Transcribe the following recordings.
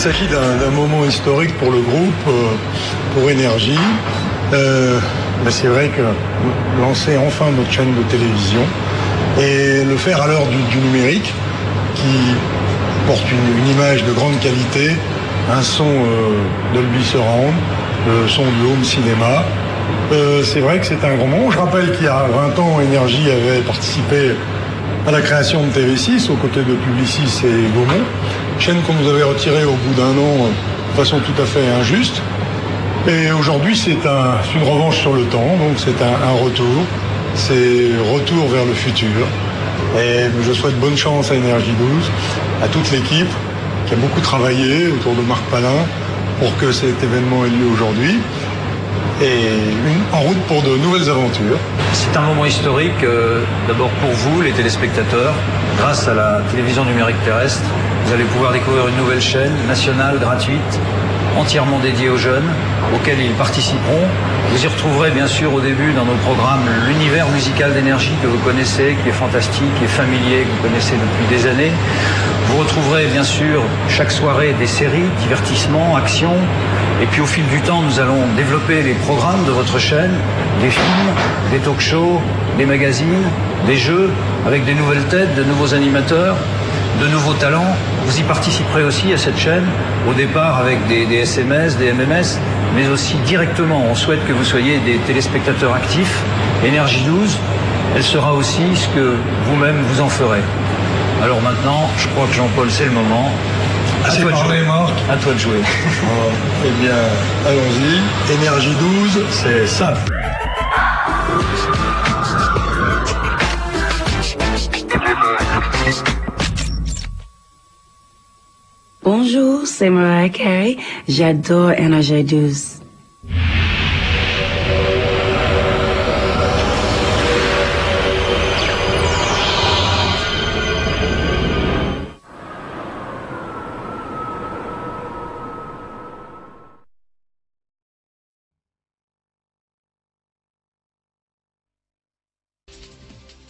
s'agit d'un moment historique pour le groupe, pour Énergie. C'est vrai que lancer enfin notre chaîne de télévision et le faire à l'heure du numérique qui porte une image de grande qualité, un son Dolby Surround, le son du home cinéma. C'est vrai que c'est un grand moment. Je rappelle qu'il y a 20 ans, Énergie avait participé à la création de TV6 aux côtés de Publicis et Gaumont, chaîne qu'on nous avait retirée au bout d'un an de façon tout à fait injuste. Et aujourd'hui, c'est une revanche sur le temps, donc c'est un retour. C'est retour vers le futur. Et je souhaite bonne chance à Énergie 12, à toute l'équipe qui a beaucoup travaillé autour de Marc Palin pour que cet événement ait lieu aujourd'hui. Et en route pour de nouvelles aventures. C'est un moment historique, d'abord pour vous, les téléspectateurs. Grâce à la télévision numérique terrestre, vous allez pouvoir découvrir une nouvelle chaîne nationale, gratuite, entièrement dédiée aux jeunes, auxquels ils participeront. Vous y retrouverez bien sûr au début dans nos programmes l'univers musical d'Énergie que vous connaissez, qui est fantastique, qui est familier, que vous connaissez depuis des années. Vous retrouverez bien sûr chaque soirée des séries, divertissements, actions. Et puis au fil du temps, nous allons développer les programmes de votre chaîne, des films, des talk-shows, des magazines, des jeux, avec des nouvelles têtes, de nouveaux animateurs, de nouveaux talents. Vous y participerez aussi à cette chaîne, au départ avec des SMS, des MMS, mais aussi directement. On souhaite que vous soyez des téléspectateurs actifs. Énergie 12, elle sera aussi ce que vous-même vous en ferez. Alors maintenant, je crois que Jean-Paul, c'est le moment. À toi de jouer, Marc. À toi de jouer. Eh bien, allons-y. Énergie 12, c'est ça. Bonjour, c'est Mariah Carey. J'adore Énergie 12.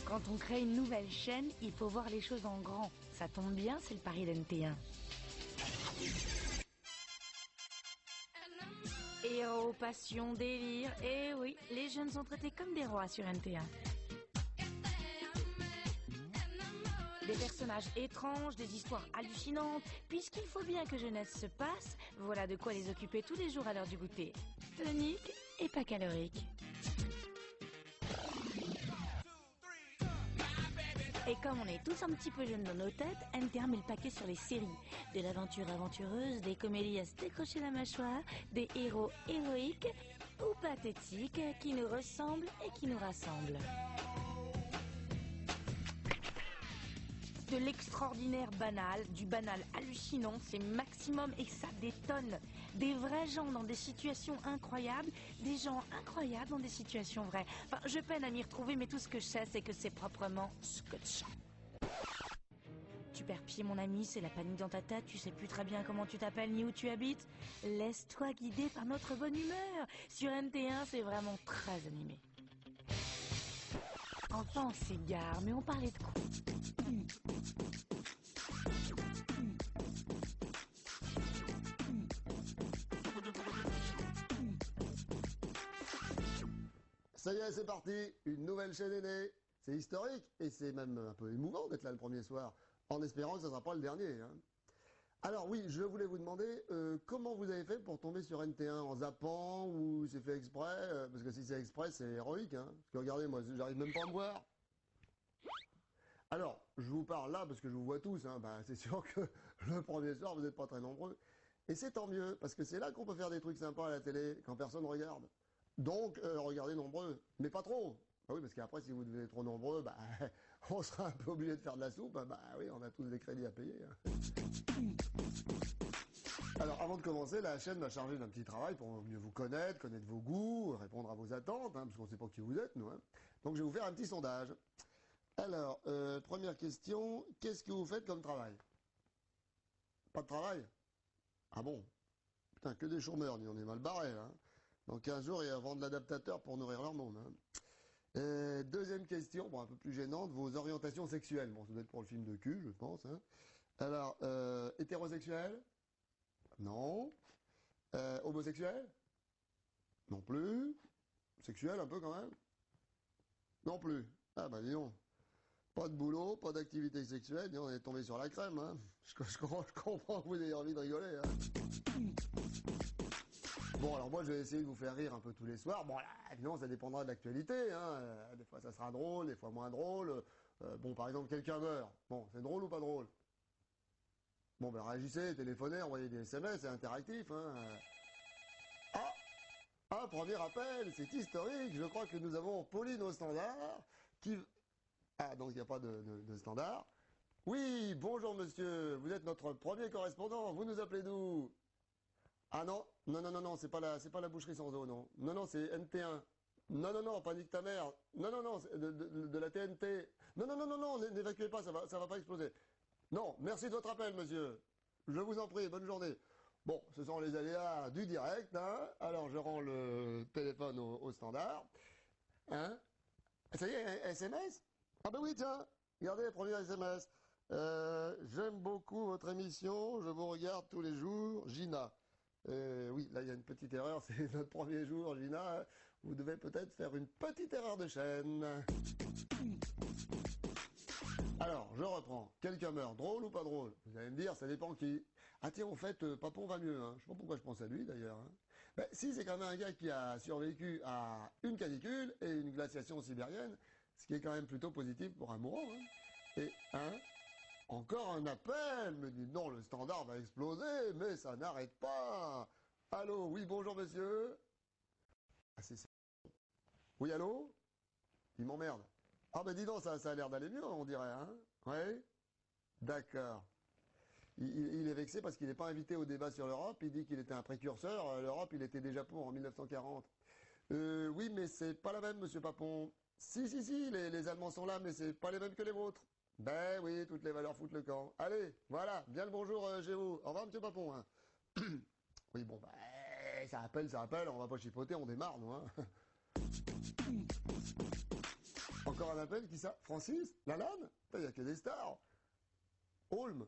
Quand on crée une nouvelle chaîne, il faut voir les choses en grand. Ça tombe bien, c'est le pari d'NT1. Héros, passion, délire, et oui, les jeunes sont traités comme des rois sur NT1. Des personnages étranges, des histoires hallucinantes, puisqu'il faut bien que jeunesse se passe, voilà de quoi les occuper tous les jours à l'heure du goûter. Tonique et pas calorique. Et comme on est tous un petit peu jeunes dans nos têtes, NT1 met le paquet sur les séries. De l'aventure aventureuse, des comédies à se décrocher la mâchoire, des héros héroïques ou pathétiques qui nous ressemblent et qui nous rassemblent. De l'extraordinaire banal, du banal hallucinant, c'est maximum et ça détonne. Des vrais gens dans des situations incroyables, des gens incroyables dans des situations vraies. Enfin, je peine à m'y retrouver, mais tout ce que je sais, c'est que c'est proprement scotchant. Tu perds pied, mon ami, c'est la panique dans ta tête, tu sais plus très bien comment tu t'appelles ni où tu habites. Laisse-toi guider par notre bonne humeur. Sur NT1, c'est vraiment très animé. Enfin, on s'égare, mais on parlait de quoi? Ça y est, c'est parti, une nouvelle chaîne est née. C'est historique et c'est même un peu émouvant d'être là le premier soir, en espérant que ça ne sera pas le dernier. Hein. Alors oui, je voulais vous demander comment vous avez fait pour tomber sur NT1 en zappant ou c'est fait exprès parce que si c'est exprès, c'est héroïque. Hein. Parce que regardez, moi, j'arrive même pas à me voir. Alors, je vous parle là parce que je vous vois tous. Hein. Ben, c'est sûr que le premier soir, vous n'êtes pas très nombreux. Et c'est tant mieux, parce que c'est là qu'on peut faire des trucs sympas à la télé, quand personne regarde. Donc, regardez nombreux, mais pas trop. Ah oui, parce qu'après, si vous devenez trop nombreux, bah, on sera un peu obligé de faire de la soupe. Bah oui, on a tous des crédits à payer. Hein. Alors, avant de commencer, la chaîne m'a chargé d'un petit travail pour mieux vous connaître, connaître vos goûts, répondre à vos attentes, hein, parce qu'on ne sait pas qui vous êtes, nous. Hein. Donc, je vais vous faire un petit sondage. Alors, première question, qu'est-ce que vous faites comme travail? Pas de travail? Ah bon? Putain, que des chômeurs, on est mal barrés, là. Dans 15 jours, il va vendre l'adaptateur pour nourrir leur monde. Hein. Deuxième question, bon, un peu plus gênante, vos orientations sexuelles. Bon, ça doit être pour le film de cul, je pense. Hein. Alors, hétérosexuel? Non. Homosexuel? Non plus. Sexuel un peu quand même? Non plus. Ah bah dis donc. Pas de boulot, pas d'activité sexuelle, dis, on est tombé sur la crème. Hein. Je comprends que vous ayez envie de rigoler. Hein. Bon, alors moi je vais essayer de vous faire rire un peu tous les soirs. Bon, là, évidemment, ça dépendra de l'actualité. Hein. Des fois ça sera drôle, des fois moins drôle. Bon, par exemple, quelqu'un meurt. Bon, c'est drôle ou pas drôle? Bon, ben réagissez, téléphonez, envoyez des SMS, c'est interactif. Hein. Ah, premier appel, c'est historique. Je crois que nous avons Pauline au standard qui... Ah, donc il n'y a pas de standard. Oui, bonjour monsieur, vous êtes notre premier correspondant, vous nous appelez d'où? Ah non, non, c'est pas la boucherie sans eau, non. Non, c'est NT1. Non, pas nique ta mère. Non, c'est de la TNT. Non, n'évacuez pas, ça va pas exploser. Non, merci de votre appel, monsieur. Je vous en prie, bonne journée. Bon, ce sont les aléas du direct, hein. Alors, je rends le téléphone au standard. Hein? Ça y est, un SMS? Ah ben oui, tiens, regardez, premier SMS. J'aime beaucoup votre émission, je vous regarde tous les jours, Gina. Oui, là il y a une petite erreur, c'est notre premier jour, Gina. Vous devez peut-être faire une petite erreur de chaîne. Alors, je reprends. Quelqu'un meurt, drôle ou pas drôle? Vous allez me dire, ça dépend qui. Ah tiens, en fait, Papon va mieux. Hein. Je sais pas pourquoi je pense à lui d'ailleurs. Hein. Ben, si, c'est quand même un gars qui a survécu à une canicule et une glaciation sibérienne, ce qui est quand même plutôt positif pour un mourant. Hein. Et, hein, encore un appel, me dit non, le standard va exploser, mais ça n'arrête pas. Allô, oui, bonjour monsieur. Ah, c'est... Oui, allô? Il m'emmerde. Ah ben dis donc, ça a l'air d'aller mieux, on dirait, hein? Oui? D'accord. Il est vexé parce qu'il n'est pas invité au débat sur l'Europe, il dit qu'il était un précurseur, l'Europe il était déjà pour en 1940. Oui, mais c'est pas la même, monsieur Papon. Si, les Allemands sont là, mais c'est pas les mêmes que les vôtres. Ben oui, toutes les valeurs foutent le camp. Allez, voilà, bien le bonjour chez vous. Au revoir, monsieur Papon. Hein. Oui, bon, ben, ça appelle, on va pas chipoter, on démarre, nous. Hein. Encore un appel, qui ça? Francis? Lalanne? Il n'y a que des stars. Holm?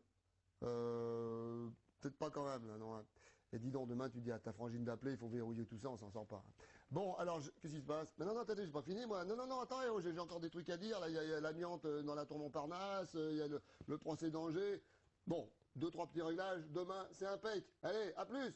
Peut-être pas quand même, là, non. Hein. Et dis donc, demain, tu dis à ta frangine d'appeler, il faut verrouiller tout ça, on s'en sort pas. Bon, alors, qu'est-ce qui se passe? Mais non, attendez, j'ai pas fini, moi. Non, attendez, j'ai encore des trucs à dire. Là, il y a l'amiante dans la tour Montparnasse, il y a le procès d'Angers. Bon, 2-3 petits réglages, demain, c'est impec. Allez, à plus!